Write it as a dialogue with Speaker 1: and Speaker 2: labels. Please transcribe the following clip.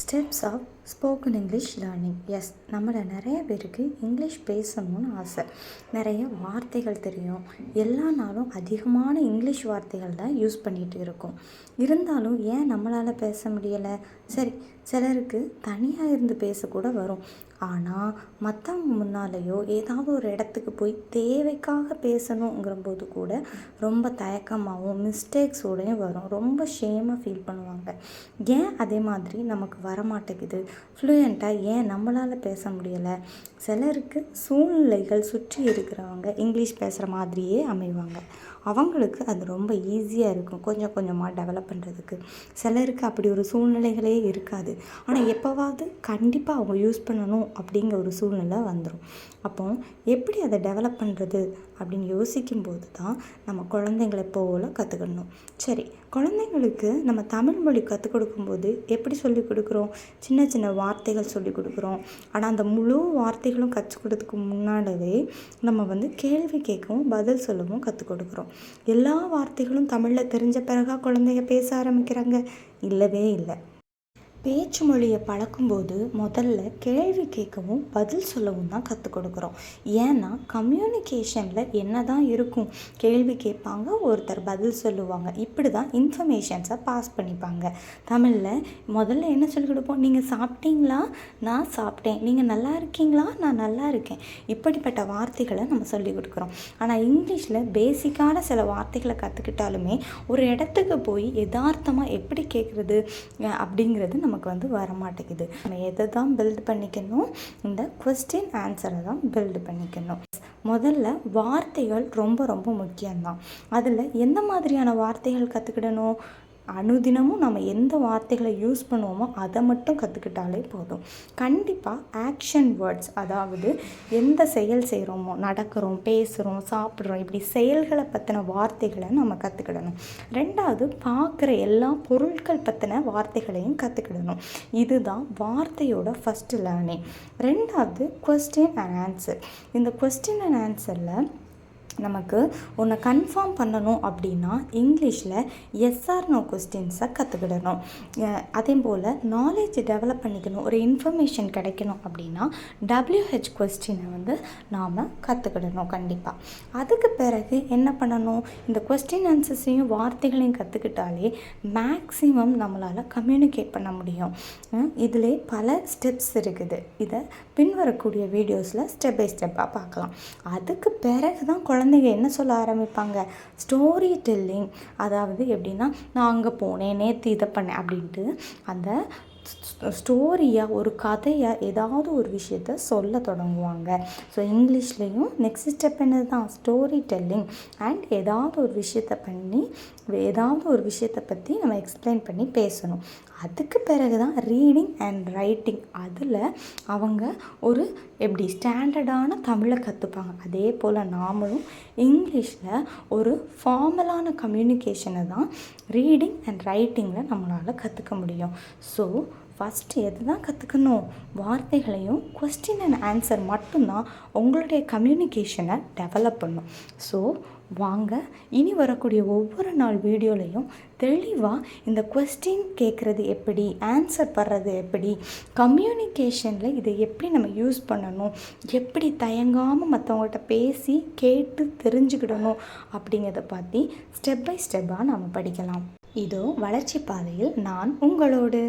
Speaker 1: Steps of spoken English learning. Yes, நம்மள நிறைய பேருக்கு இங்கிலீஷ் பேசணும்னு ஆசை. நிறைய வார்த்தைகள் தெரியும். எல்லா நாளும் அதிகமான இங்கிலீஷ் வார்த்தைகள் தான் யூஸ் பண்ணிகிட்டு இருக்கோம். இருந்தாலும் ஏன் நம்மளால் பேச முடியலை? சரி, சிலருக்கு தனியாக இருந்து பேசக்கூட வரும். ஆனால் மற்றவங்க முன்னாலேயோ ஏதாவது ஒரு இடத்துக்கு போய் தேவைக்காக பேசணுங்கிறபோது கூட ரொம்ப தயக்கமாகவும் மிஸ்டேக்ஸோடையும் வரும். ரொம்ப ஷேமாக ஃபீல் பண்ணுவாங்க. ஏன் அதே மாதிரி நமக்கு வரமாட்டேங்குது? ஃப்ளூயண்ட்டாக ஏன் நம்மளால் பேச முடியலை? சிலருக்கு சூழ்நிலைகள் சுற்றி இருக்கிறவங்க இங்கிலீஷ் பேசுகிற மாதிரியே அமைவாங்க. அவங்களுக்கு அது ரொம்ப ஈஸியாக இருக்கும் கொஞ்சம் கொஞ்சமாக டெவலப் பண்ணுறதுக்கு. சிலருக்கு அப்படி ஒரு சூழ்நிலைகளே இருக்காது. ஆனால் எப்போவாவது கண்டிப்பாக அவங்க யூஸ் பண்ணணும் அப்படிங்கிற ஒரு சூழ்நிலை வந்துடும். அப்போ எப்படி அதை டெவலப் பண்ணுறது அப்படின்னு யோசிக்கும்போது தான் நம்ம குழந்தைங்களை போல் கற்றுக்கணும். சரி, குழந்தைங்களுக்கு நம்ம தமிழ் மொழி கற்றுக் கொடுக்கும்போது எப்படி சொல்லிக் கொடுக்குறோம்? சின்ன சின்ன வார்த்தைகள் சொல்லிக் கொடுக்குறோம். ஆனால் அந்த முழு வார்த்தைகளும் கற்றுக் கொடுத்ததுக்கு முன்னாடியே நம்ம கேள்வி கேட்கவும் பதில் சொல்லவும் கற்றுக் கொடுக்குறோம். எல்லா வார்த்தைகளும் தமிழில் தெரிஞ்ச பிறகா குழந்தைங்க பேச ஆரம்பிக்கிறாங்க? இல்லவே இல்லை. பேச்சு மொழியை பழக்கும்போது முதல்ல கேள்வி கேட்கவும் பதில் சொல்லவும் தான் கற்றுக் கொடுக்குறோம். ஏன்னா கம்யூனிகேஷனில் என்ன தான் இருக்கும்? கேள்வி கேட்பாங்க, ஒருத்தர் பதில் சொல்லுவாங்க. இப்படி தான் இன்ஃபர்மேஷன்ஸை பாஸ் பண்ணிப்பாங்க. தமிழில் முதல்ல என்ன சொல்லிக் கொடுப்போம்? நீங்கள் சாப்பிட்டீங்களா? நான் சாப்பிட்டேன். நீங்கள் நல்லா இருக்கீங்களா? நான் நல்லா இருக்கேன். இப்படிப்பட்ட வார்த்தைகளை நம்ம சொல்லிக் கொடுக்குறோம். ஆனால் இங்கிலீஷில் பேசிக்கான சில வார்த்தைகளை கற்றுக்கிட்டாலுமே ஒரு இடத்துக்கு போய் யதார்த்தமாக எப்படி கேட்குறது அப்படிங்கிறது நமக்கு வரமாட்டேங்குது. நம்ம எதை தான் பில்ட் பண்ணிக்கணும்? இந்த கொஸ்டின் ஆன்சரை தான் பில்டு பண்ணிக்கணும். முதல்ல வார்த்தைகள் ரொம்ப ரொம்ப முக்கியம்தான். அதில் எந்த மாதிரியான வார்த்தைகள் கற்றுக்கிடணும்? அனுதினமும் நம்ம எந்த வார்த்தைகளை யூஸ் பண்ணுவோமோ அதை மட்டும் கற்றுக்கிட்டாலே போதும். கண்டிப்பாக ஆக்ஷன் வேர்ட்ஸ், அதாவது எந்த செயல் செய்கிறோமோ, நடக்கிறோம், பேசுகிறோம், சாப்பிட்றோம், இப்படி செயல்களை பற்றின வார்த்தைகளை நம்ம கற்றுக்கிடணும். ரெண்டாவது, பார்க்குற எல்லா பொருட்கள் பற்றின வார்த்தைகளையும் கற்றுக்கிடணும். இதுதான் வார்த்தையோட ஃபஸ்ட்டு லேர்னிங். ரெண்டாவது, கொஸ்டின் அண்ட் ஆன்சர். இந்த கொஸ்டின் அண்ட் ஆன்சரில் நமக்கு ஒன்று கன்ஃபார்ம் பண்ணணும் அப்படின்னா இங்கிலீஷில் எஸ் ஆர் நோ கொஸ்டின்ஸை கற்றுக்கிடணும். அதே போல் நாலேஜ் டெவலப் பண்ணிக்கணும். ஒரு இன்ஃபர்மேஷன் கிடைக்கணும் அப்படின்னா WH கொஸ்டினை நாம் கற்றுக்கிடணும் கண்டிப்பாக. அதுக்கு பிறகு என்ன பண்ணணும்? இந்த கொஸ்டின் ஆன்சர்ஸையும் வார்த்தைகளையும் கற்றுக்கிட்டாலே மேக்ஸிமம் நம்மளால் கம்யூனிகேட் பண்ண முடியும். இதில் பல ஸ்டெப்ஸ் இருக்குது. இதை பின்வரக்கூடிய வீடியோஸில் ஸ்டெப் பை ஸ்டெப்பாக பார்க்கலாம். அதுக்கு பிறகு தான் குழந்தைங்க என்ன சொல்ல ஆரம்பிப்பாங்க? Story telling. அதாவது எப்படின்னா, நான் அங்கே போனேன், நேற்று இதை பண்ணேன் அப்படின்ட்டு அந்த ஸ்டோரியாக, ஒரு கதையாக ஏதாவது ஒரு விஷயத்த சொல்ல தொடங்குவாங்க. ஸோ இங்கிலீஷ்லேயும் நெக்ஸ்ட் ஸ்டெப் என்னது தான்? Story telling. அண்ட் ஏதாவது ஒரு விஷயத்தை பற்றி நம்ம எக்ஸ்பிளைன் பண்ணி பேசணும். அதுக்கு பிறகு தான் ரீடிங் அண்ட் ரைட்டிங். அதில் அவங்க ஒரு எப்படி ஸ்டாண்டர்டான தமிழை கற்றுப்பாங்க. அதே போல் நாமளும் இங்கிலீஷில் ஒரு ஃபார்மலான கம்யூனிகேஷனை தான் ரீடிங் அண்ட் ரைட்டிங்கில் நம்மளால் கற்றுக்க முடியும். ஸோ ஃபஸ்ட்டு எது தான் கற்றுக்கணும்? வார்த்தைகளையும் கொஸ்டின் அண்ட் ஆன்சர் மட்டும்தான் உங்களுடைய கம்யூனிகேஷனை டெவலப் பண்ணும். ஸோ வாங்க, இனி வரக்கூடிய ஒவ்வொரு நாள் வீடியோலையும் தெளிவாக இந்த கொஸ்டின் கேட்குறது எப்படி, ஆன்சர் பண்ணுறது எப்படி, கம்யூனிகேஷனில் இதை எப்படி நம்ம யூஸ் பண்ணணும், எப்படி தயங்காமல் மற்றவங்கள்ட்ட பேசி கேட்டு தெரிஞ்சுக்கிடணும் அப்படிங்கிறத பற்றி ஸ்டெப் பை ஸ்டெப்பாக நாம் படிக்கலாம். இதோ வளர்ச்சி பாதையில் நான் உங்களோடு.